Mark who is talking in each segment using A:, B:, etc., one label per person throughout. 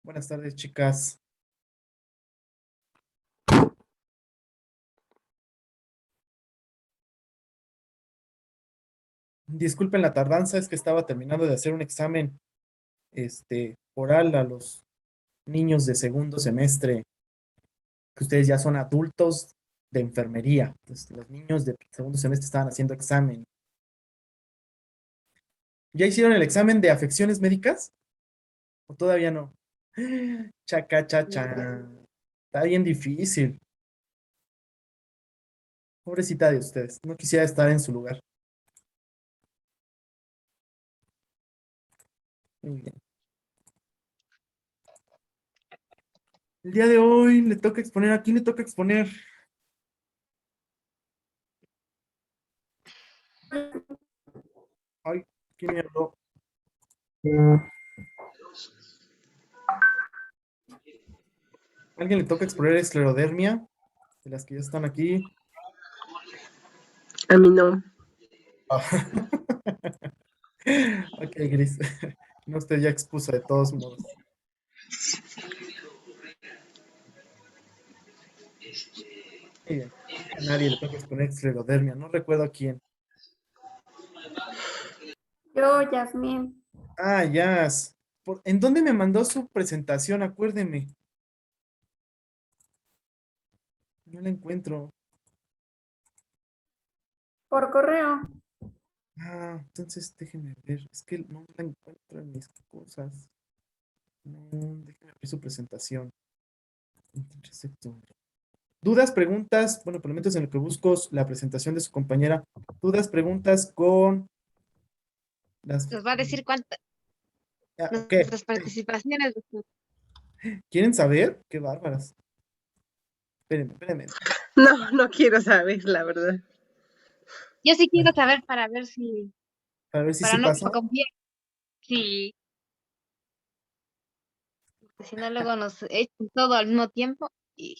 A: Buenas tardes, chicas. Disculpen la tardanza, es que estaba terminando de hacer un examen, oral a los niños de segundo semestre, que ustedes ya son adultos de enfermería. Entonces, los niños de segundo semestre estaban haciendo examen. ¿Ya hicieron el examen de afecciones médicas? ¿O todavía no? Chaca, chacha. Está bien difícil. Pobrecita de ustedes. No quisiera estar en su lugar. Muy bien. El día de hoy le toca exponer. ¿A quién le toca exponer? Ay, ¿quién me habló? ¿Alguien le toca exponer esclerodermia? De las que ya están aquí.
B: A mí no.
A: Ah. Ok, Gris. No, usted ya expuso de todos modos. Muy bien. A nadie le toca exponer esclerodermia. No recuerdo a quién.
C: Yo, Yasmín,
A: Ah, ya. ¿En dónde me mandó su presentación? Acuérdeme. No la encuentro.
C: por correo.
A: Ah, entonces déjeme ver. Es que no la encuentro en mis cosas. No, déjeme ver su presentación. 23 de septiembre. Dudas, preguntas. Bueno, por lo menos en lo que busco la presentación de su compañera. Dudas, preguntas con las.
D: Nos va a decir cuántas
A: ¿Qué?
D: nuestras participaciones.
A: ¿Quieren saber? Qué bárbaras. Espérenme, espérenme.
B: No, no quiero saber, la verdad.
D: Yo sí quiero saber para ver si,
A: Para ver si sí
D: para no
A: pasa.
D: confiar, si, si no luego nos echan todo al mismo tiempo y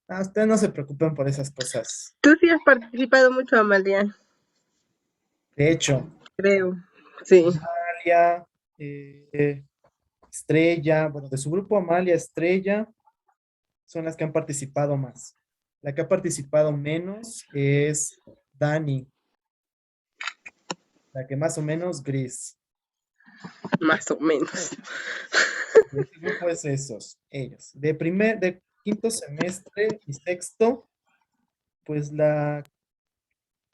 A: Ah, ustedes no se preocupen por esas cosas.
B: Tú sí has participado mucho, Amalia,
A: De hecho,
B: creo. Sí.
A: Amalia, Estrella, bueno, de su grupo Amalia, Estrella, son las que han participado más. La que ha participado menos es Dani, la que más o menos Gris.
B: Más o menos.
A: De este grupo es ellos. De quinto semestre y sexto, pues la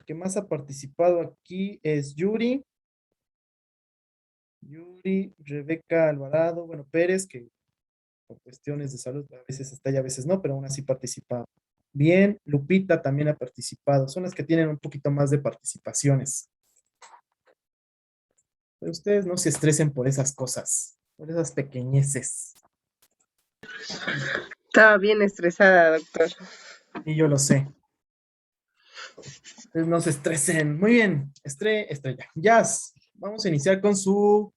A: que más ha participado aquí es Yuri, Rebeca Alvarado, bueno, Pérez, que por cuestiones de salud a veces está y a veces no, pero aún así participa bien. Lupita también ha participado. Son las que tienen un poquito más de participaciones. Pero ustedes no se estresen por esas cosas, por esas pequeñeces.
B: Estaba bien estresada, doctor.
A: Y yo lo sé. Ustedes no se estresen. Muy bien, Estrella. Jazz, vamos a iniciar con su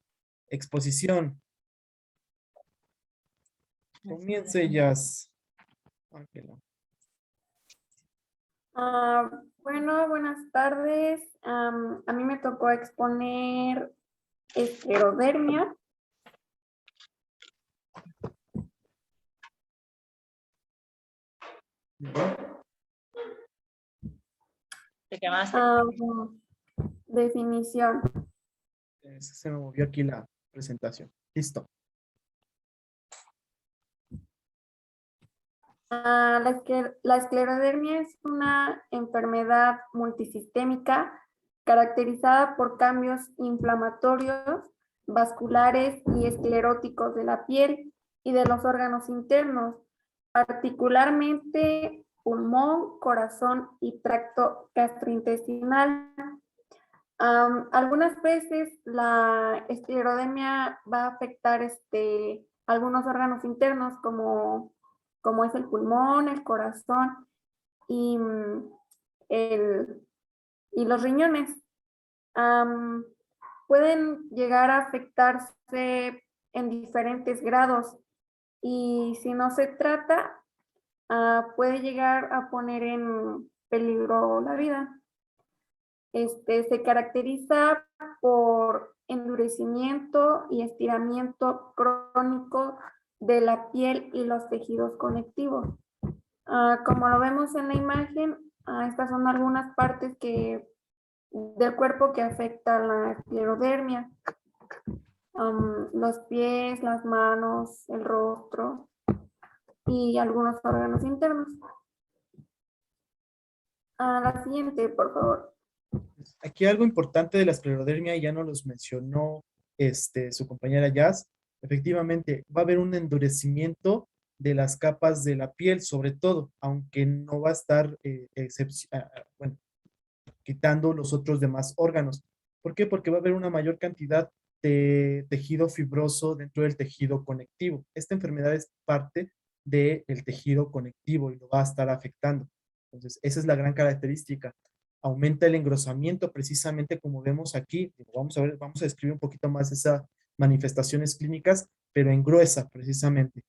A: exposición. Comience, Jazz. Ángela.
C: Bueno, buenas tardes. A mí me tocó exponer esclerodermia. Definición.
A: Se me movió aquí la presentación. Listo.
C: La esclerodermia es una enfermedad multisistémica caracterizada por cambios inflamatorios, vasculares y escleróticos de la piel y de los órganos internos, particularmente pulmón, corazón y tracto gastrointestinal. Algunas veces la esclerodermia va a afectar algunos órganos internos como es el pulmón, el corazón y, y los riñones. Pueden llegar a afectarse en diferentes grados y si no se trata, puede llegar a poner en peligro la vida. Se caracteriza por endurecimiento endurecimiento y estiramiento crónico de la piel y los tejidos conectivos. Como lo vemos en la imagen, estas son algunas partes del cuerpo que afecta la esclerodermia. Los pies, las manos, el rostro y algunos órganos internos. La siguiente, por favor.
A: Aquí algo importante de la esclerodermia, ya nos los mencionó su compañera Jazz. Efectivamente, va a haber un endurecimiento de las capas de la piel, sobre todo, aunque no va a estar bueno, quitando los otros demás órganos. ¿Por qué? Porque va a haber una mayor cantidad de tejido fibroso dentro del tejido conectivo. Esta enfermedad es parte del tejido conectivo y lo va a estar afectando. Entonces, esa es la gran característica. Aumenta el engrosamiento, precisamente como vemos aquí. Vamos a ver, vamos a describir un poquito más esas manifestaciones clínicas, pero engruesa precisamente.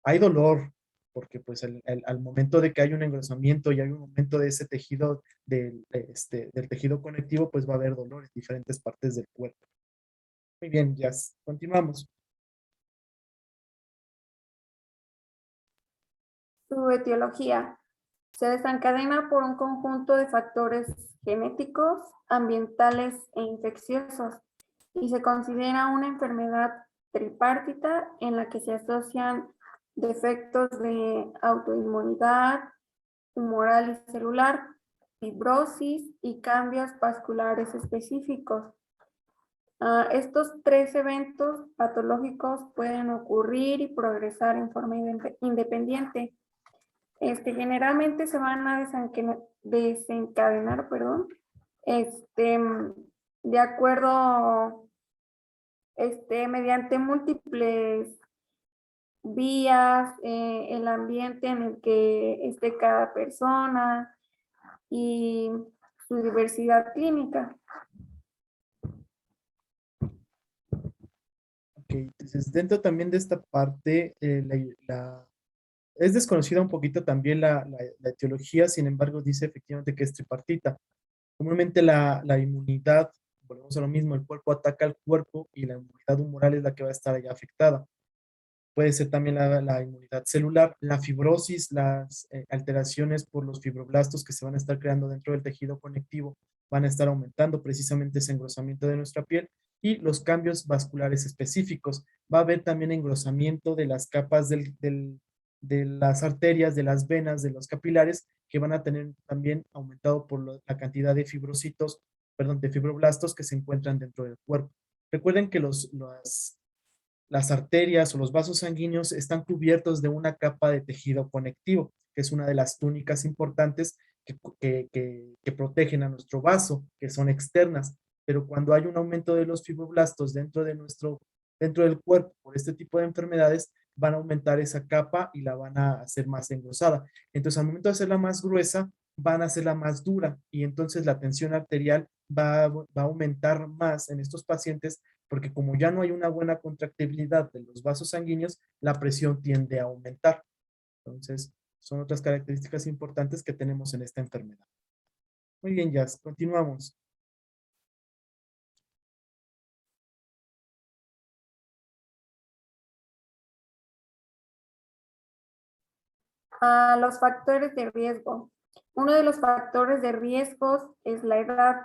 A: Hay dolor, porque pues al momento de que hay un engrosamiento y hay un aumento de ese tejido, del tejido conectivo, pues va a haber dolor en diferentes partes del cuerpo. Muy bien, ya continuamos.
C: Su etiología se desencadena por un conjunto de factores genéticos, ambientales e infecciosos y se considera una enfermedad tripartita en la que se asocian defectos de autoinmunidad, humoral y celular, fibrosis y cambios vasculares específicos. Estos tres eventos patológicos pueden ocurrir y progresar en forma independiente. Generalmente se van a desencadenar, de acuerdo, mediante múltiples vías, el ambiente en el que esté cada persona y su diversidad clínica.
A: Ok, entonces dentro también de esta parte, es desconocida un poquito también la etiología, sin embargo dice efectivamente que es tripartita. Comúnmente la inmunidad, volvemos a lo mismo, el cuerpo ataca al cuerpo y la inmunidad humoral es la que va a estar allá afectada. Puede ser también la inmunidad celular, la fibrosis, las alteraciones por los fibroblastos que se van a estar creando dentro del tejido conectivo van a estar aumentando precisamente ese engrosamiento de nuestra piel y los cambios vasculares específicos. Va a haber también engrosamiento de las capas de las arterias, de las venas, de los capilares que van a tener también aumentado por la cantidad de fibrocitos, perdón, de fibroblastos que se encuentran dentro del cuerpo. Recuerden que las arterias o los vasos sanguíneos están cubiertos de una capa de tejido conectivo, que es una de las túnicas importantes que protegen a nuestro vaso, que son externas. Pero cuando hay un aumento de los fibroblastos dentro del cuerpo por este tipo de enfermedades, van a aumentar esa capa y la van a hacer más engrosada. Entonces, al momento de hacerla más gruesa, van a hacerla más dura y entonces la tensión arterial va a aumentar más en estos pacientes porque como ya no hay una buena contractibilidad de los vasos sanguíneos, la presión tiende a aumentar. Entonces, son otras características importantes que tenemos en esta enfermedad. Muy bien, Jazz, continuamos.
C: Los factores de riesgo. Uno de los factores de riesgo es la edad.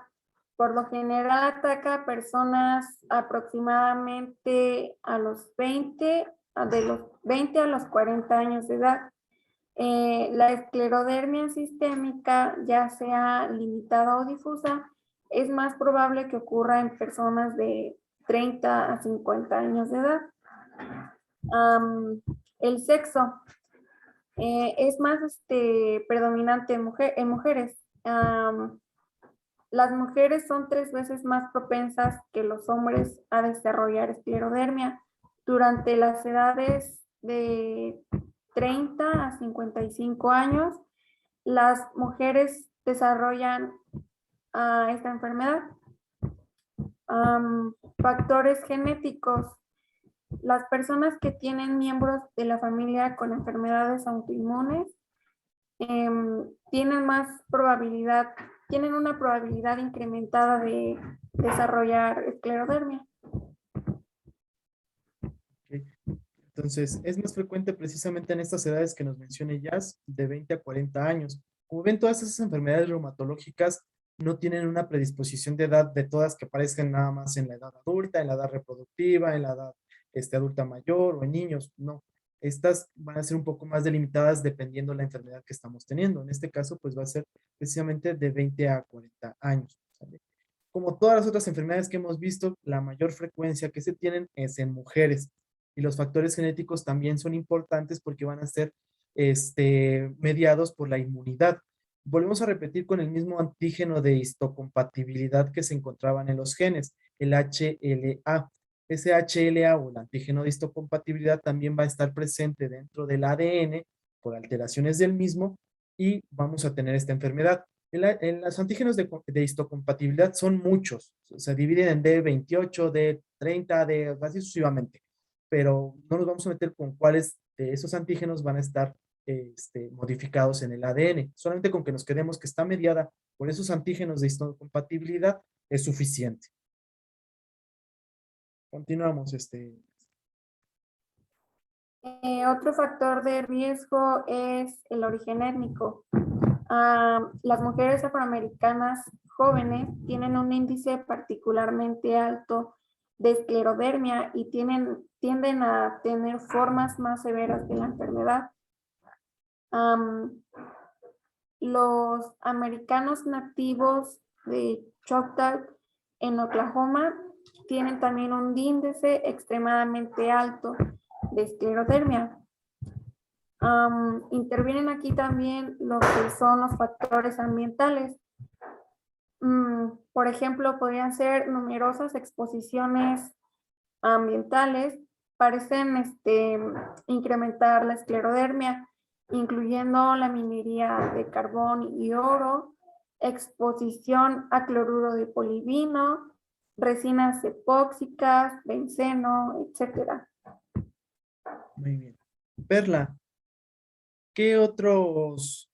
C: Por lo general ataca a personas aproximadamente a los 20, de los 20 a los 40 años de edad. La esclerodermia sistémica, ya sea limitada o difusa, es más probable que ocurra en personas de 30 a 50 años de edad. El sexo es más predominante en mujeres. Las mujeres son 3 veces más propensas que los hombres a desarrollar esclerodermia durante las edades de 30 a 55 años. Las mujeres desarrollan esta enfermedad. Factores genéticos. Las personas que tienen miembros de la familia con enfermedades autoinmunes tienen una probabilidad incrementada de desarrollar esclerodermia.
A: Entonces, es más frecuente precisamente en estas edades que nos mencione Jazz, de 20 a 40 años. Como ven, todas esas enfermedades reumatológicas no tienen una predisposición de edad de todas que aparezcan nada más en la edad adulta, en la edad reproductiva, en la edad adulta mayor o en niños. No, estas van a ser un poco más delimitadas dependiendo de la enfermedad que estamos teniendo. En este caso, pues va a ser precisamente de 20 a 40 años. ¿Sale? Como todas las otras enfermedades que hemos visto, la mayor frecuencia que se tienen es en mujeres. Y los factores genéticos también son importantes porque van a ser mediados por la inmunidad. Volvemos a repetir con el mismo antígeno de histocompatibilidad que se encontraban en los genes, el HLA. Ese HLA o el antígeno de histocompatibilidad también va a estar presente dentro del ADN por alteraciones del mismo y vamos a tener esta enfermedad. En los antígenos de histocompatibilidad son muchos, se dividen en D28, D30, así sucesivamente, pero no nos vamos a meter con cuáles de esos antígenos van a estar modificados en el ADN. Solamente con que nos quedemos que está mediada por esos antígenos de histocompatibilidad es suficiente. Continuamos.
C: Otro factor de riesgo es el origen étnico. Las mujeres afroamericanas jóvenes tienen un índice particularmente alto de esclerodermia y tienden a tener formas más severas de la enfermedad. Los americanos nativos de Choctaw en Oklahoma tienen también un índice extremadamente alto de esclerodermia. Intervienen aquí también lo que son los factores ambientales. Por ejemplo, podrían ser numerosas exposiciones ambientales, parecen incrementar la esclerodermia, incluyendo la minería de carbón y oro, exposición a cloruro de polibino, resinas epóxicas, benceno, etc.
A: Muy bien. Perla, ¿qué otros?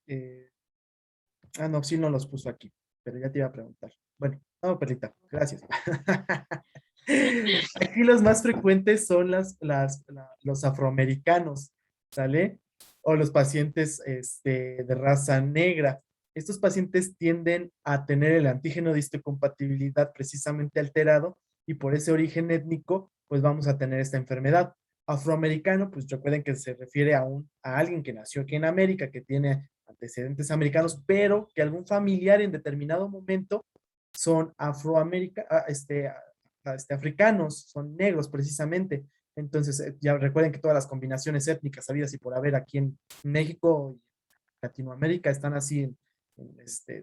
A: No, sí no los puso aquí, pero ya te iba a preguntar. Bueno, no, Perlita, gracias. Aquí los más frecuentes son los afroamericanos, ¿sale? O los pacientes de raza negra. Estos pacientes tienden a tener el antígeno de histocompatibilidad precisamente alterado y por ese origen étnico, pues vamos a tener esta enfermedad. Afroamericano, pues recuerden que se refiere a alguien que nació aquí en América, que tiene antecedentes americanos, pero que algún familiar en determinado momento son africanos, son negros precisamente. Entonces, ya recuerden que todas las combinaciones étnicas habidas y por haber aquí en México y Latinoamérica están así,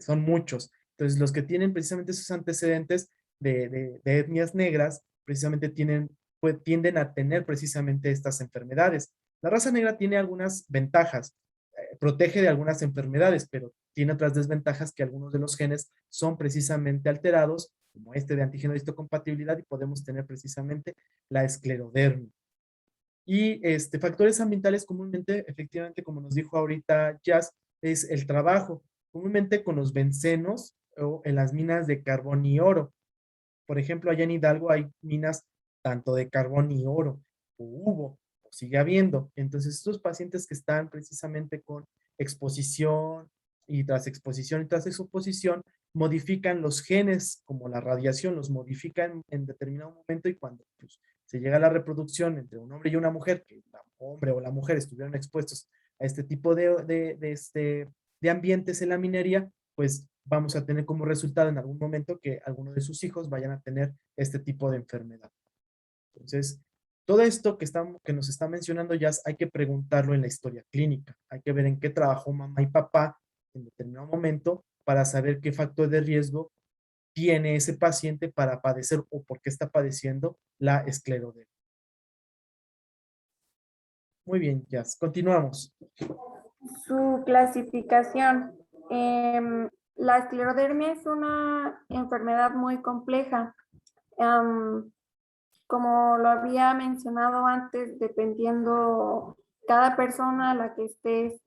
A: son muchos. Entonces, los que tienen precisamente esos antecedentes de etnias negras, precisamente tienden a tener precisamente estas enfermedades. La raza negra tiene algunas ventajas, protege de algunas enfermedades, pero tiene otras desventajas que algunos de los genes son precisamente alterados, como de antígeno de histocompatibilidad, y podemos tener precisamente la esclerodermia. Y factores ambientales comúnmente, efectivamente, como nos dijo ahorita Jazz, es el trabajo, comúnmente con los bencenos o en las minas de carbón y oro. Por ejemplo, allá en Hidalgo hay minas tanto de carbón y oro, o hubo, o sigue habiendo. Entonces, estos pacientes que están precisamente con exposición y tras exposición, modifican los genes, como la radiación, los modifican en determinado momento y cuando pues, se llega a la reproducción entre un hombre y una mujer, que el hombre o la mujer estuvieron expuestos a este tipo de ambientes en la minería, pues vamos a tener como resultado en algún momento que alguno de sus hijos vayan a tener este tipo de enfermedad. Entonces, todo esto que nos está mencionando ya hay que preguntarlo en la historia clínica. Hay que ver en qué trabajó mamá y papá en determinado momento para saber qué factor de riesgo tiene ese paciente para padecer o por qué está padeciendo la esclerodermia. Muy bien, ya. Continuamos.
C: Su clasificación. La esclerodermia es una enfermedad muy compleja. Como lo había mencionado antes, dependiendo cada persona a la que esté,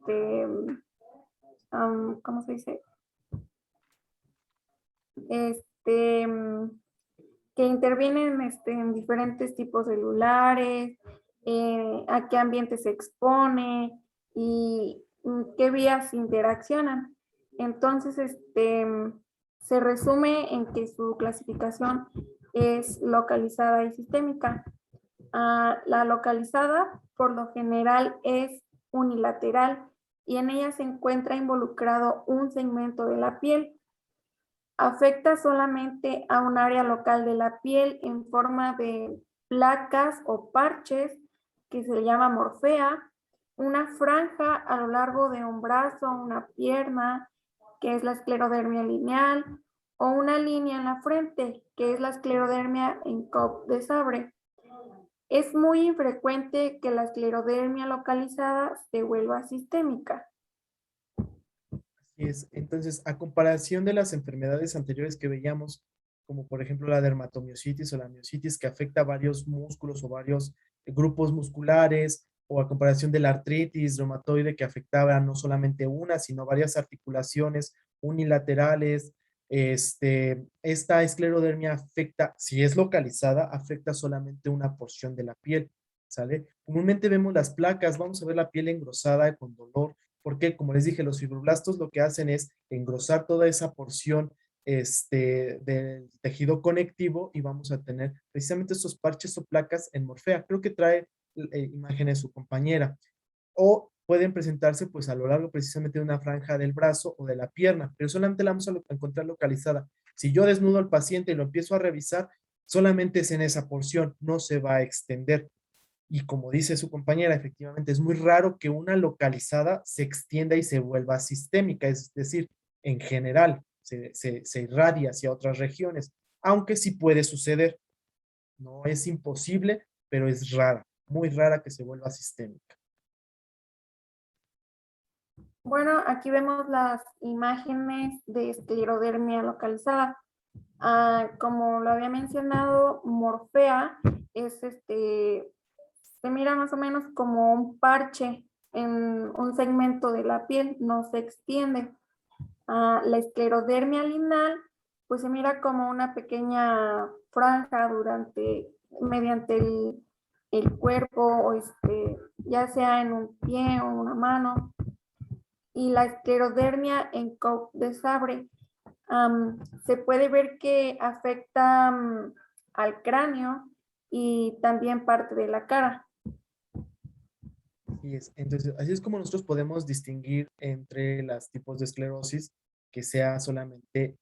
C: ¿cómo se dice? Que intervienen en diferentes tipos celulares, a qué ambiente se expone y qué vías interaccionan. Entonces, se resume en que su clasificación es localizada y sistémica. La localizada, por lo general, es unilateral y en ella se encuentra involucrado un segmento de la piel. Afecta solamente a un área local de la piel en forma de placas o parches que se llama morfea, una franja a lo largo de un brazo, una pierna, que es la esclerodermia lineal, o una línea en la frente, que es la esclerodermia en Cobb de Sabre. Es muy infrecuente que la esclerodermia localizada se vuelva sistémica.
A: Así es. Entonces, a comparación de las enfermedades anteriores que veíamos, como por ejemplo la dermatomiositis o la miositis, que afecta a varios músculos o varios grupos musculares, o a comparación de la artritis reumatoide, que afectaba no solamente una, sino varias articulaciones unilaterales. Esta esclerodermia afecta, si es localizada, afecta solamente una porción de la piel, ¿sale? Comúnmente vemos las placas, vamos a ver la piel engrosada con dolor, porque como les dije, los fibroblastos lo que hacen es engrosar toda esa porción del tejido conectivo y vamos a tener precisamente estos parches o placas en morfea. Creo que trae imágenes su compañera. O pueden presentarse pues a lo largo precisamente de una franja del brazo o de la pierna, pero solamente la vamos a encontrar localizada. Si yo desnudo al paciente y lo empiezo a revisar, solamente es en esa porción, no se va a extender. Y como dice su compañera, efectivamente es muy raro que una localizada se extienda y se vuelva sistémica, es decir, en general se irradia hacia otras regiones, aunque sí puede suceder. No es imposible, pero es rara, muy rara que se vuelva sistémica.
C: Bueno, aquí vemos las imágenes de esclerodermia localizada. Como lo había mencionado, morfea es se mira más o menos como un parche en un segmento de la piel, no se extiende. La esclerodermia lineal, pues se mira como una pequeña franja mediante el cuerpo, o ya sea en un pie o una mano. Y la esclerodermia en Cobb de Sabre, se puede ver que afecta al cráneo y también parte de la cara.
A: Así es. Entonces, así es como nosotros podemos distinguir entre los tipos de esclerosis que sea solamente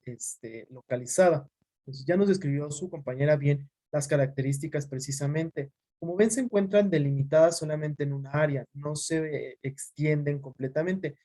A: localizada. Entonces, ya nos describió su compañera bien las características precisamente. Como ven, se encuentran delimitadas solamente en una área, no se extienden completamente.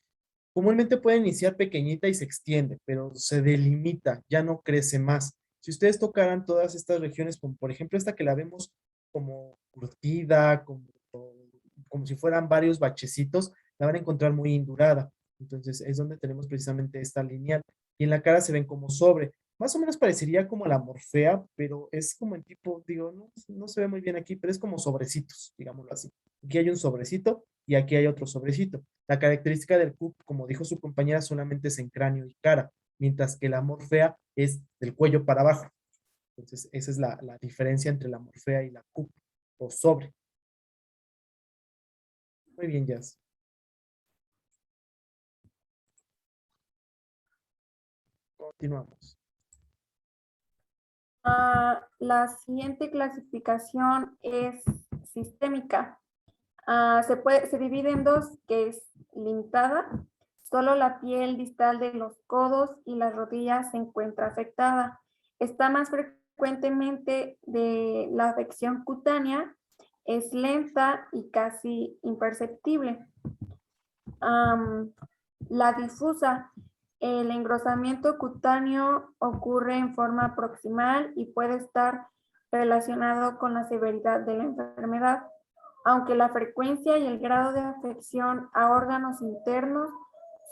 A: Comúnmente puede iniciar pequeñita y se extiende, pero se delimita, ya no crece más. Si ustedes tocaran todas estas regiones, como por ejemplo esta que la vemos como curtida, como si fueran varios bachecitos, la van a encontrar muy indurada. Entonces es donde tenemos precisamente esta lineal. Y en la cara se ven como sobre. Más o menos parecería como la morfea, pero es como en tipo, digo, no se ve muy bien aquí, pero es como sobrecitos, digámoslo así. Aquí hay un sobrecito y aquí hay otro sobrecito. La característica del CUP, como dijo su compañera, solamente es en cráneo y cara, mientras que la morfea es del cuello para abajo. Entonces, esa es la diferencia entre la morfea y la CUP, o sobre. Muy bien, Jazz. Continuamos.
C: La siguiente clasificación es sistémica. Se divide en dos, que es limitada. Solo la piel distal de los codos y las rodillas se encuentra afectada. Está más frecuentemente de la afección cutánea, es lenta y casi imperceptible. La difusa, el engrosamiento cutáneo ocurre en forma proximal y puede estar relacionado con la severidad de la enfermedad, aunque la frecuencia y el grado de afección a órganos internos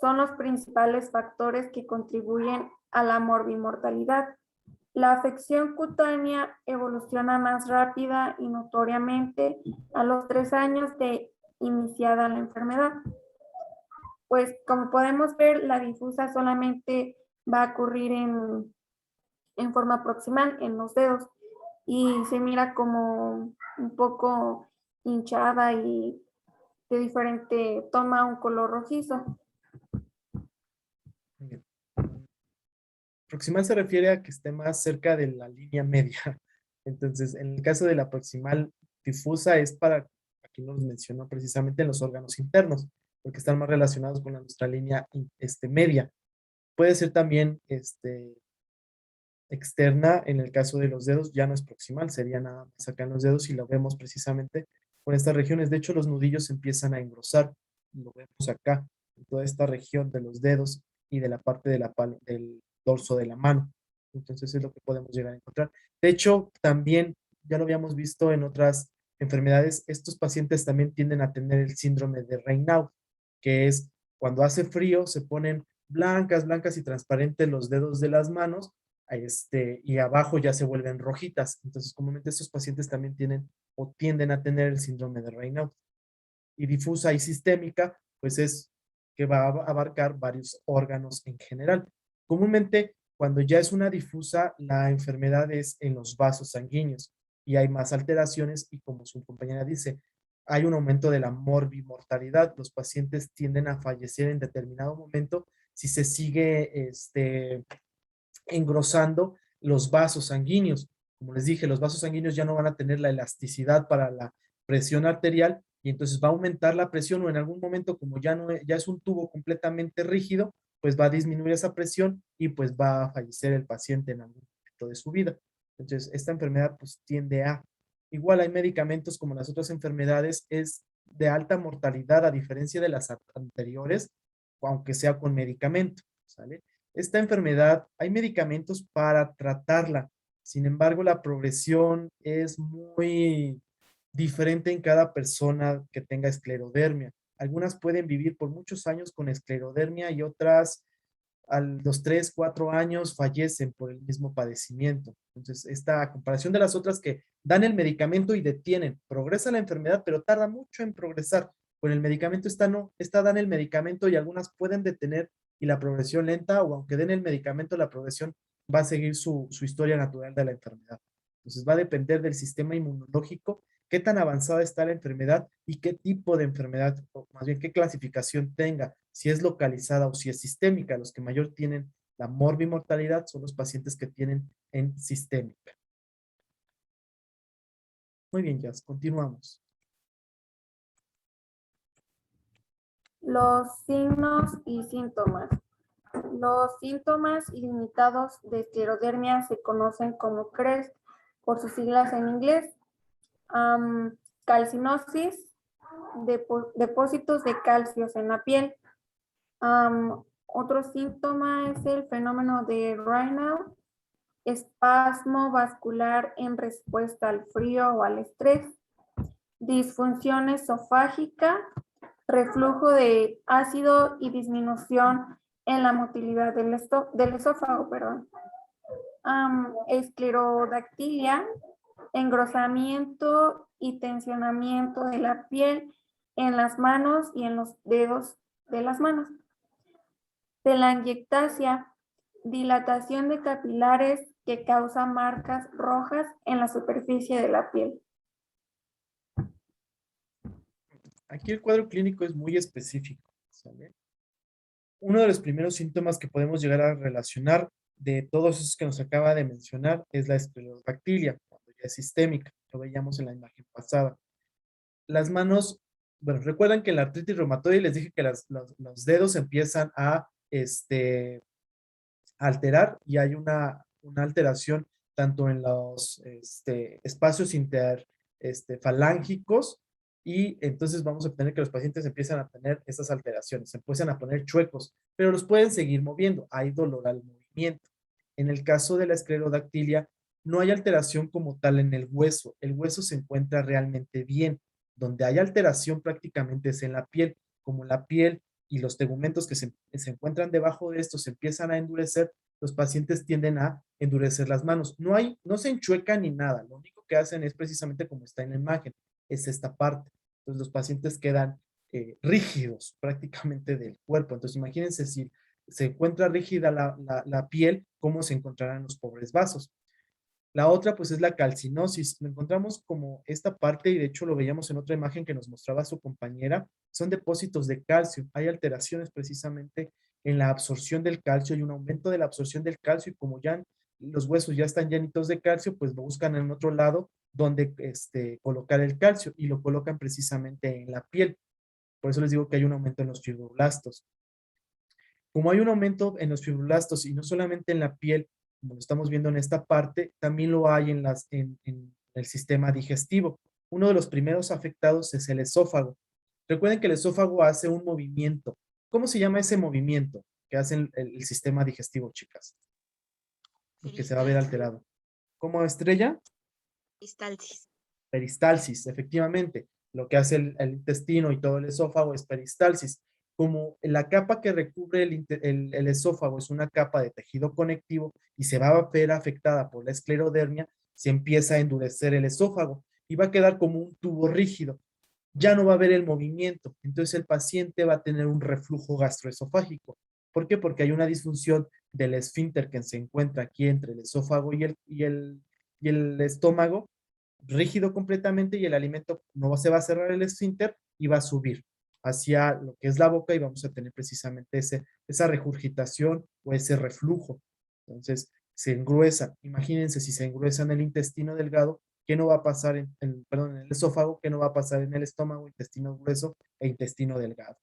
C: son los principales factores que contribuyen a la morbimortalidad. La afección cutánea evoluciona más rápida y notoriamente a los 3 años de iniciada la enfermedad. Pues como podemos ver, la difusa solamente va a ocurrir en forma proximal, en los dedos, y se mira como un poco hinchada y de diferente, toma un color rojizo.
A: Muy bien. Proximal se refiere a que esté más cerca de la línea media. Entonces, en el caso de la proximal difusa es para, aquí nos mencionó precisamente en los órganos internos, porque están más relacionados con nuestra línea media. Puede ser también externa, en el caso de los dedos ya no es proximal, sería nada más acá en los dedos y lo vemos precisamente con estas regiones. De hecho, los nudillos empiezan a engrosar, lo vemos acá, en toda esta región de los dedos y de la parte de del dorso de la mano. Entonces es lo que podemos llegar a encontrar. De hecho, también, ya lo habíamos visto en otras enfermedades, estos pacientes también tienden a tener el síndrome de Raynaud, que es cuando hace frío, se ponen blancas y transparentes los dedos de las manos, y abajo ya se vuelven rojitas. Entonces, comúnmente estos pacientes también tienen o tienden a tener el síndrome de Raynaud. Y difusa y sistémica, pues es que va a abarcar varios órganos en general. Comúnmente, cuando ya es una difusa, la enfermedad es en los vasos sanguíneos y hay más alteraciones y como su compañera dice, hay un aumento de la morbimortalidad. Los pacientes tienden a fallecer en determinado momento si se sigue engrosando los vasos sanguíneos. Como les dije, los vasos sanguíneos ya no van a tener la elasticidad para la presión arterial y entonces va a aumentar la presión o en algún momento como ya es un tubo completamente rígido, pues va a disminuir esa presión y pues va a fallecer el paciente en algún momento de su vida. Entonces, esta enfermedad pues tiende a, igual hay medicamentos como las otras enfermedades, es de alta mortalidad a diferencia de las anteriores, aunque sea con medicamento, ¿sale? Esta enfermedad, hay medicamentos para tratarla. Sin embargo, la progresión es muy diferente en cada persona que tenga esclerodermia. Algunas pueden vivir por muchos años con esclerodermia y otras a los 3, 4 años fallecen por el mismo padecimiento. Entonces, esta comparación de las otras que dan el medicamento y detienen, progresa la enfermedad, pero tarda mucho en progresar. Con el medicamento esta no, esta dan el medicamento y algunas pueden detener y la progresión lenta, o aunque den el medicamento, la progresión va a seguir su historia natural de la enfermedad. Entonces va a depender del sistema inmunológico, qué tan avanzada está la enfermedad y qué tipo de enfermedad, o más bien qué clasificación tenga, si es localizada o si es sistémica. Los que mayor tienen la morbimortalidad son los pacientes que tienen en sistémica. Muy bien, Jazz, continuamos.
C: Los signos y síntomas. Los síntomas limitados de esclerodermia se conocen como CREST por sus siglas en inglés. Calcinosis, depósitos de calcios en la piel. Otro síntoma es el fenómeno de Raynaud, espasmo vascular en respuesta al frío o al estrés, disfunción esofágica, reflujo de ácido y disminución en la motilidad del esófago, esclerodactilia, engrosamiento y tensionamiento de la piel en las manos y en los dedos de las manos. Telangiectasia, dilatación de capilares que causa marcas rojas en la superficie de la piel.
A: Aquí el cuadro clínico es muy específico, ¿sale? Uno de los primeros síntomas que podemos llegar a relacionar de todos esos que nos acaba de mencionar es la esclerodactilia, cuando ya es sistémica, lo veíamos en la imagen pasada. Las manos, bueno, recuerdan que en la artritis reumatoide les dije que los dedos empiezan a alterar y hay una alteración tanto en los espacios falángicos y entonces vamos a tener que los pacientes empiezan a tener estas alteraciones, se empiezan a poner chuecos, pero los pueden seguir moviendo, hay dolor al movimiento. En el caso de la esclerodactilia, no hay alteración como tal en el hueso se encuentra realmente bien, donde hay alteración prácticamente es en la piel, como la piel y los tegumentos que se encuentran debajo de esto se empiezan a endurecer, los pacientes tienden a endurecer las manos. No se enchuecan ni nada, lo único que hacen es precisamente como está en la imagen, es esta parte. Entonces los pacientes quedan rígidos prácticamente del cuerpo. Entonces imagínense si se encuentra rígida la piel, ¿cómo se encontrarán los pobres vasos? La otra, pues, es la calcinosis. Lo encontramos como esta parte, y de hecho lo veíamos en otra imagen que nos mostraba su compañera, son depósitos de calcio. Hay alteraciones precisamente en la absorción del calcio y un aumento de la absorción del calcio, y como ya los huesos ya están llenitos de calcio, pues lo buscan en otro lado donde colocar el calcio, y lo colocan precisamente en la piel. Por eso les digo que hay un aumento en los fibroblastos. Como hay un aumento en los fibroblastos y no solamente en la piel, como lo estamos viendo en esta parte, también lo hay en el sistema digestivo. Uno de los primeros afectados es el esófago. Recuerden que el esófago hace un movimiento. ¿Cómo se llama ese movimiento que hace el sistema digestivo, chicas? Y que se va a ver alterado. ¿Cómo, Estrella?
D: Peristalsis.
A: Peristalsis, efectivamente. Lo que hace el intestino y todo el esófago es peristalsis. Como la capa que recubre el esófago es una capa de tejido conectivo y se va a ver afectada por la esclerodermia, se empieza a endurecer el esófago y va a quedar como un tubo rígido. Ya no va a haber el movimiento. Entonces el paciente va a tener un reflujo gastroesofágico. ¿Por qué? Porque hay una disfunción del esfínter que se encuentra aquí entre el esófago y el estómago, rígido completamente, y el alimento no se va a cerrar el esfínter y va a subir hacia lo que es la boca, y vamos a tener precisamente esa regurgitación o ese reflujo. Entonces se engruesa. Imagínense si se engruesa en el intestino delgado, ¿qué no va a pasar en el esófago? ¿Qué no va a pasar en el estómago, intestino grueso e intestino delgado?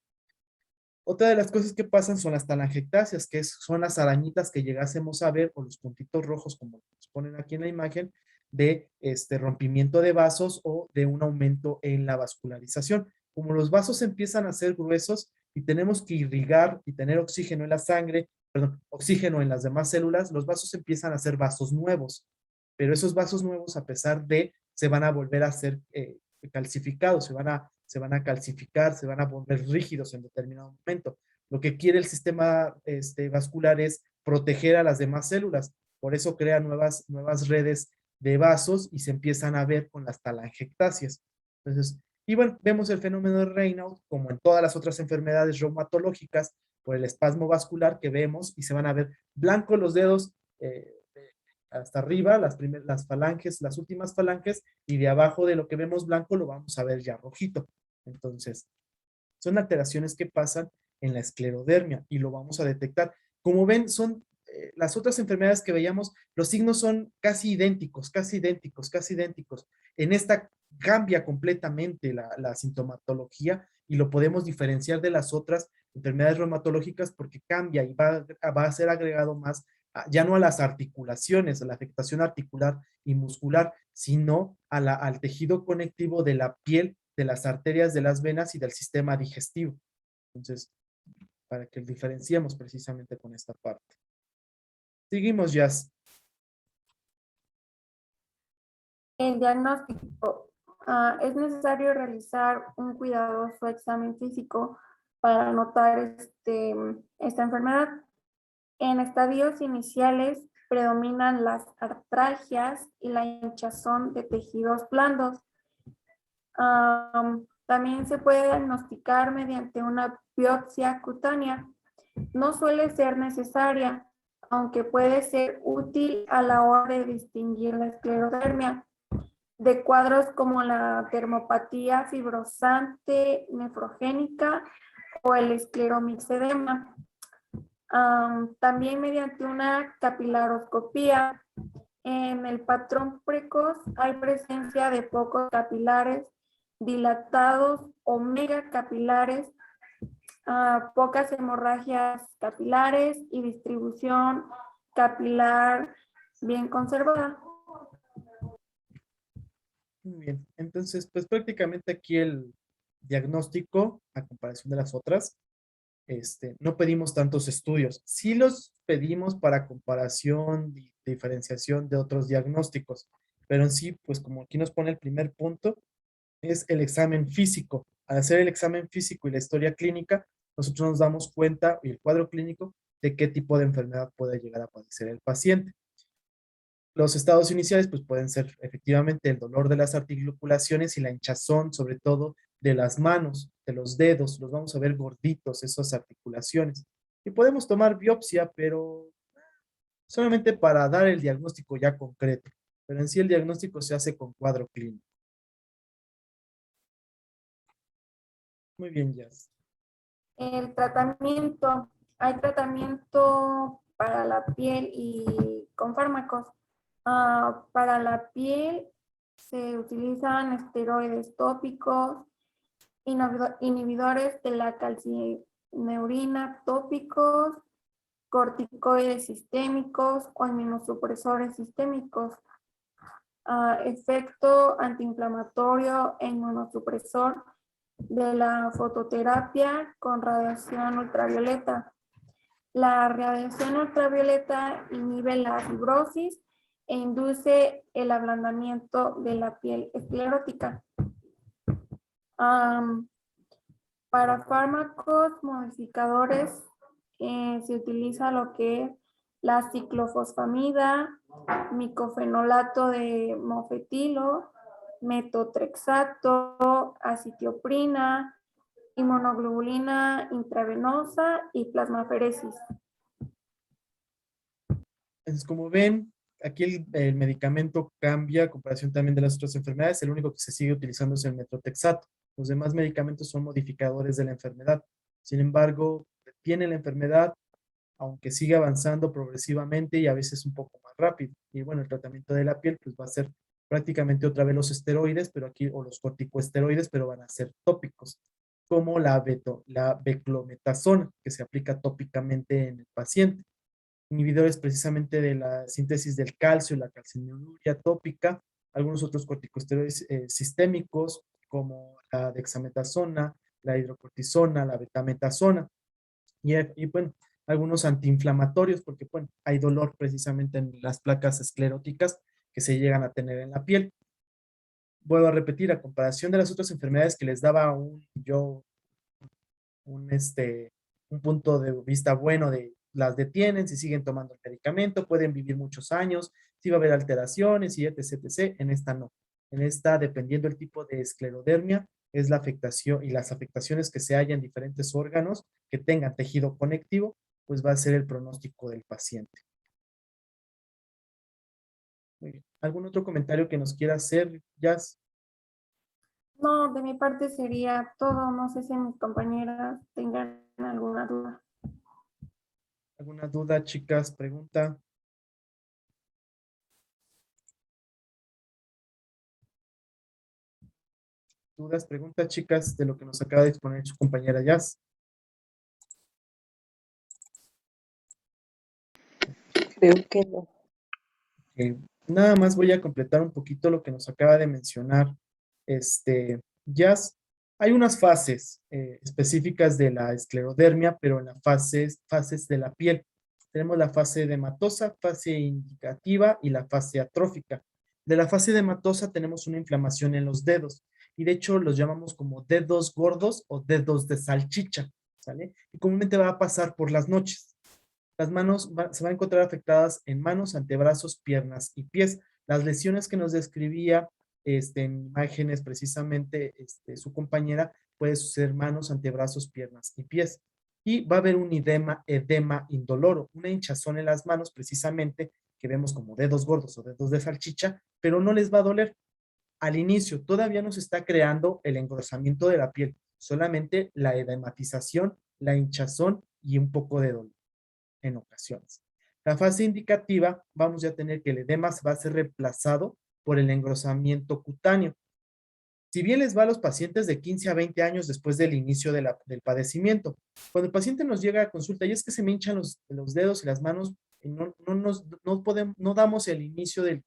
A: Otra de las cosas que pasan son las talangectasias, que son las arañitas que llegásemos a ver, o los puntitos rojos, como nos ponen aquí en la imagen, de rompimiento de vasos o de un aumento en la vascularización. Como los vasos empiezan a ser gruesos y tenemos que irrigar y tener oxígeno en la sangre, perdón, oxígeno en las demás células, los vasos empiezan a ser vasos nuevos. Pero esos vasos nuevos, a pesar de, se van a volver a ser calcificados, se van a calcificar, se van a volver rígidos en determinado momento. Lo que quiere el sistema vascular es proteger a las demás células. Por eso crea nuevas redes de vasos y se empiezan a ver con las talangectasias. Entonces, y bueno, vemos el fenómeno de Raynaud como en todas las otras enfermedades reumatológicas por el espasmo vascular que vemos, y se van a ver blancos los dedos hasta arriba, las falanges, las últimas falanges, y de abajo de lo que vemos blanco lo vamos a ver ya rojito. Entonces, son alteraciones que pasan en la esclerodermia y lo vamos a detectar. Como ven, son las otras enfermedades que veíamos, los signos son casi idénticos, casi idénticos, casi idénticos. En esta cambia completamente la sintomatología y lo podemos diferenciar de las otras enfermedades reumatológicas porque cambia y va a ser agregado más, ya no a las articulaciones, a la afectación articular y muscular, sino al tejido conectivo de la piel, de las arterias, de las venas y del sistema digestivo. Entonces, para que diferenciemos precisamente con esta parte. Seguimos, Jazz.
C: El diagnóstico. Es necesario realizar un cuidadoso examen físico para notar esta enfermedad. En estadios iniciales predominan las artralgias y la hinchazón de tejidos blandos. También se puede diagnosticar mediante una biopsia cutánea. No suele ser necesaria, aunque puede ser útil a la hora de distinguir la esclerodermia de cuadros como la dermopatía fibrosante nefrogénica o el escleromixedema. También mediante una capilaroscopía. En el patrón precoz hay presencia de pocos capilares dilatados o megacapilares, pocas hemorragias capilares y distribución capilar bien conservada.
A: Muy bien, entonces pues prácticamente aquí el diagnóstico, a comparación de las otras, no pedimos tantos estudios. Sí los pedimos para comparación y diferenciación de otros diagnósticos, pero en sí, pues como aquí nos pone el primer punto, es el examen físico. Al hacer el examen físico y la historia clínica, nosotros nos damos cuenta, y el cuadro clínico, de qué tipo de enfermedad puede llegar a padecer el paciente. Los estados iniciales pues pueden ser efectivamente el dolor de las articulaciones y la hinchazón, sobre todo de las manos, de los dedos. Los vamos a ver gorditos, esas articulaciones. Y podemos tomar biopsia, pero solamente para dar el diagnóstico ya concreto. pero en sí el diagnóstico se hace con cuadro clínico. Muy bien, Jazz.
C: El tratamiento, hay tratamiento para la piel y con fármacos. Para la piel se utilizan esteroides tópicos, inhibidores de la calcineurina tópicos, corticoides sistémicos o inmunosupresores sistémicos. Efecto antiinflamatorio e inmunosupresor de la fototerapia con radiación ultravioleta. La radiación ultravioleta inhibe la fibrosis e induce el ablandamiento de la piel esclerótica. Para fármacos modificadores se utiliza lo que es la ciclofosfamida, micofenolato de mofetilo, metotrexato, acitioprina, inmunoglobulina intravenosa y plasmaferesis.
A: Entonces, como ven, aquí el medicamento cambia a comparación también de las otras enfermedades. El único que se sigue utilizando es el metotrexato. Los demás medicamentos son modificadores de la enfermedad. Sin embargo, detiene la enfermedad, aunque sigue avanzando progresivamente y a veces un poco más rápido. Y bueno, el tratamiento de la piel pues va a ser prácticamente otra vez los esteroides, pero aquí, o los corticoesteroides, pero van a ser tópicos, como la beclometasona, que se aplica tópicamente en el paciente. Inhibidores precisamente de la síntesis del calcio, la calcinuria tópica, algunos otros corticosteroides sistémicos, como la dexametasona, la hidrocortisona, la betametasona, y bueno, algunos antiinflamatorios, porque bueno, hay dolor precisamente en las placas escleróticas que se llegan a tener en la piel. Vuelvo a repetir, a comparación de las otras enfermedades que les daba un punto de vista bueno de las detienen, si siguen tomando el medicamento, pueden vivir muchos años, si va a haber alteraciones y etc, etc. En esta no. En esta, dependiendo del tipo de esclerodermia, es la afectación y las afectaciones que se hallan en diferentes órganos que tengan tejido conectivo, pues va a ser el pronóstico del paciente. Muy bien. ¿Algún otro comentario que nos quiera hacer, Jazz?
C: No, de mi parte sería todo. No sé si mis compañeras tengan alguna duda.
A: ¿Alguna duda, chicas? ¿Pregunta? ¿Dudas, preguntas, chicas, de lo que nos acaba de exponer su compañera Jazz?
B: Creo que no.
A: Nada más voy a completar un poquito lo que nos acaba de mencionar Jazz. Hay unas fases específicas de la esclerodermia, pero en las fases de la piel. Tenemos la fase edematosa, fase indicativa y la fase atrófica. De la fase edematosa tenemos una inflamación en los dedos y de hecho los llamamos como dedos gordos o dedos de salchicha, ¿sale? Y comúnmente va a pasar por las noches. Las manos se van a encontrar afectadas en manos, antebrazos, piernas y pies. Las lesiones que nos describía en imágenes precisamente su compañera puede suceder manos, antebrazos, piernas y pies. Y va a haber un edema indoloro, una hinchazón en las manos precisamente que vemos como dedos gordos o dedos de salchicha, pero no les va a doler. Al inicio todavía no se está creando el engrosamiento de la piel, solamente la edematización, la hinchazón y un poco de dolor en ocasiones. La fase indicativa, vamos ya a tener que el edema va a ser reemplazado por el engrosamiento cutáneo. Si bien les va a los pacientes de 15 a 20 años después del inicio del padecimiento, cuando el paciente nos llega a consulta y es que se me hinchan los dedos y las manos, no damos el inicio del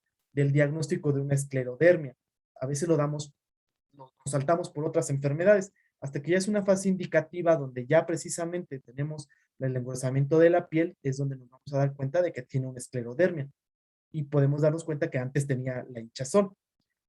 A: diagnóstico de una esclerodermia. A veces nos saltamos por otras enfermedades, hasta que ya es una fase indicativa donde ya precisamente tenemos el engrosamiento de la piel, es donde nos vamos a dar cuenta de que tiene una esclerodermia. Y podemos darnos cuenta que antes tenía la hinchazón.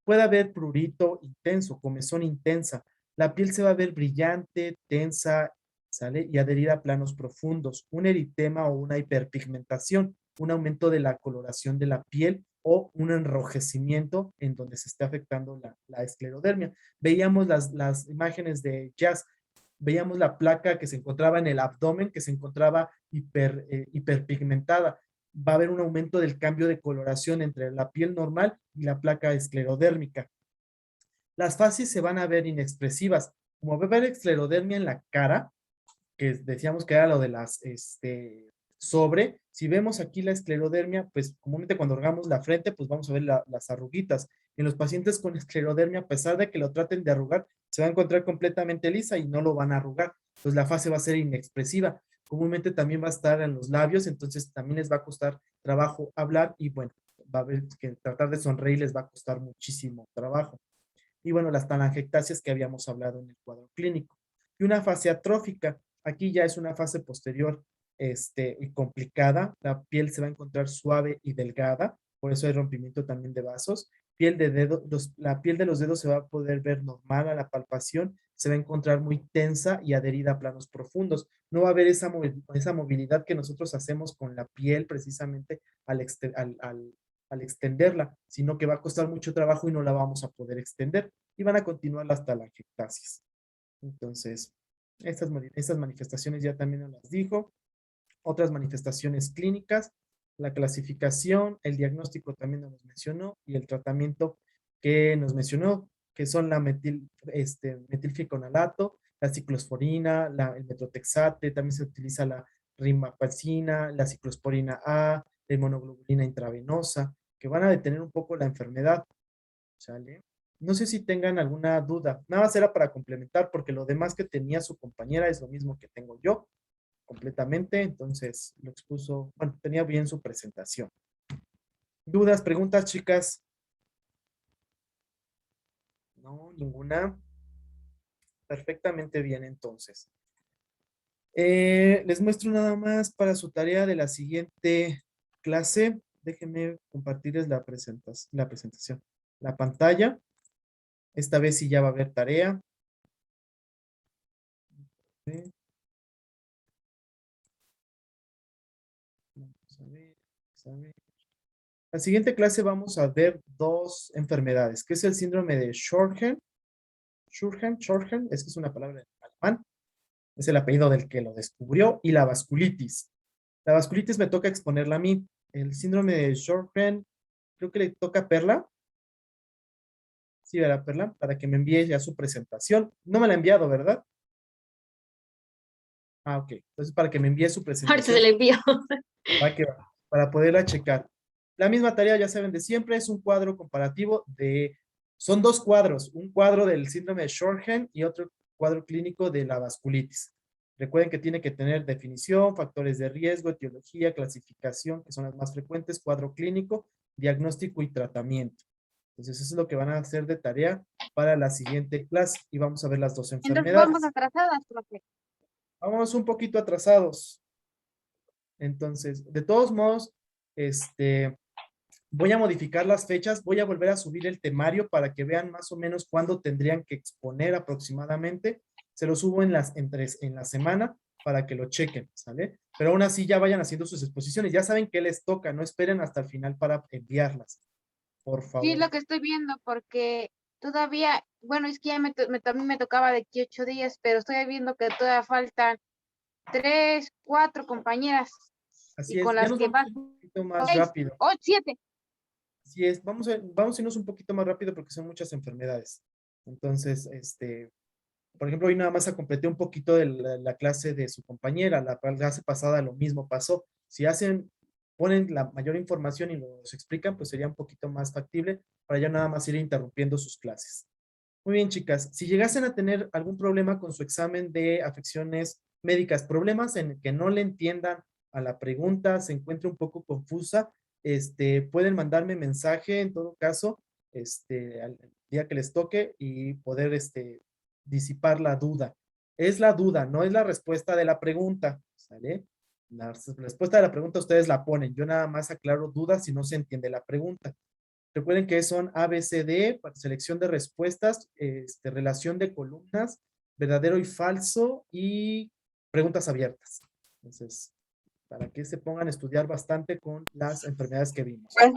A: Puede haber prurito intenso, comezón intensa. La piel se va a ver brillante, tensa, ¿sale? Y adherida a planos profundos. Un eritema o una hiperpigmentación, un aumento de la coloración de la piel o un enrojecimiento en donde se está afectando la esclerodermia. Veíamos las imágenes de Jazz, veíamos la placa que se encontraba en el abdomen, que se encontraba hiperpigmentada. va a haber un aumento del cambio de coloración entre la piel normal y la placa esclerodérmica. Las fases se van a ver inexpresivas. Como va a haber esclerodermia en la cara, que decíamos que era lo de las, si vemos aquí la esclerodermia, pues comúnmente cuando hagamos la frente, pues vamos a ver las arruguitas. En los pacientes con esclerodermia, a pesar de que lo traten de arrugar, se va a encontrar completamente lisa y no lo van a arrugar. Entonces la fase va a ser inexpresiva. Comúnmente también va a estar en los labios, entonces también les va a costar trabajo hablar y bueno, va a haber que tratar de sonreír les va a costar muchísimo trabajo. Y bueno, las telangiectasias que habíamos hablado en el cuadro clínico. Y una fase atrófica, aquí ya es una fase posterior y complicada, la piel se va a encontrar suave y delgada, por eso hay rompimiento también de vasos, piel de dedo, la piel de los dedos se va a poder ver normal a la palpación, se va a encontrar muy tensa y adherida a planos profundos, no va a haber esa movilidad que nosotros hacemos con la piel precisamente al extenderla, sino que va a costar mucho trabajo y no la vamos a poder extender y van a continuar las telangiectasias. Entonces, estas manifestaciones ya también nos las dijo. Otras manifestaciones clínicas, la clasificación, el diagnóstico también nos mencionó y el tratamiento que nos mencionó, que son la metilficonalato, la ciclosporina, el metotrexate, también se utiliza la rimapacina, la ciclosporina A, la inmunoglobulina intravenosa, que van a detener un poco la enfermedad. ¿Sale? No sé si tengan alguna duda. Nada más era para complementar, porque lo demás que tenía su compañera es lo mismo que tengo yo, completamente. Entonces, lo expuso, bueno, tenía bien su presentación. ¿Dudas, preguntas, chicas? No, ninguna. Perfectamente bien, entonces. Les muestro nada más para su tarea de la siguiente clase. Déjenme compartirles la presentación. La pantalla. Esta vez sí ya va a haber tarea. Vamos a ver, vamos a ver. La siguiente clase vamos a ver dos enfermedades, que es el síndrome de Sjögren. Sjögren, es que es una palabra en alemán. Es el apellido del que lo descubrió. Y la vasculitis. La vasculitis me toca exponerla a mí. El síndrome de Sjögren, creo que le toca a Perla. Sí, ¿verdad, Perla? Para que me envíe ya su presentación. No me la ha enviado, ¿verdad? Ah, ok. Entonces, para que me envíe su
E: Ahorita
A: presentación.
E: se le envío.
A: Va que va, para poderla checar. La misma tarea, ya saben de siempre, es un cuadro comparativo son dos cuadros, un cuadro del síndrome de Sjögren y otro cuadro clínico de la vasculitis. Recuerden que tiene que tener definición, factores de riesgo, etiología, clasificación, que son las más frecuentes, cuadro clínico, diagnóstico y tratamiento. Entonces, eso es lo que van a hacer de tarea para la siguiente clase y vamos a ver las dos
D: Entonces
A: enfermedades.
D: vamos atrasadas, profe.
A: Vamos un poquito atrasados. Entonces, de todos modos, voy a modificar las fechas, voy a volver a subir el temario para que vean más o menos cuándo tendrían que exponer aproximadamente. Se lo subo en la semana para que lo chequen, ¿sale? Pero aún así ya vayan haciendo sus exposiciones. Ya saben qué les toca, no esperen hasta el final para enviarlas, por favor.
D: Sí, es lo que estoy viendo, porque todavía, bueno, es que ya también me tocaba de aquí 8 días, pero estoy viendo que todavía faltan 3, 4 compañeras.
A: Así
D: Y
A: es,
D: con
A: ya
D: las
A: nos
D: que
A: vamos
D: van
A: un poquito más
D: 6,
A: rápido.
D: 8, 7.
A: Así es, vamos a irnos un poquito más rápido porque son muchas enfermedades. Entonces, por ejemplo, hoy nada más completé un poquito de la clase de su compañera, la clase pasada lo mismo pasó. Si ponen la mayor información y nos explican, pues sería un poquito más factible para ya nada más ir interrumpiendo sus clases. Muy bien, chicas. Si llegasen a tener algún problema con su examen de afecciones médicas, problemas en que no le entiendan a la pregunta, se encuentre un poco confusa, pueden mandarme mensaje en todo caso, al día que les toque y poder, disipar la duda. Es la duda, no es la respuesta de la pregunta, ¿sale? La respuesta de la pregunta ustedes la ponen. Yo nada más aclaro dudas si no se entiende la pregunta. Recuerden que son ABCD, selección de respuestas, relación de columnas, verdadero y falso y preguntas abiertas. Entonces, para que se pongan a estudiar bastante con las enfermedades que vimos.
B: Bueno.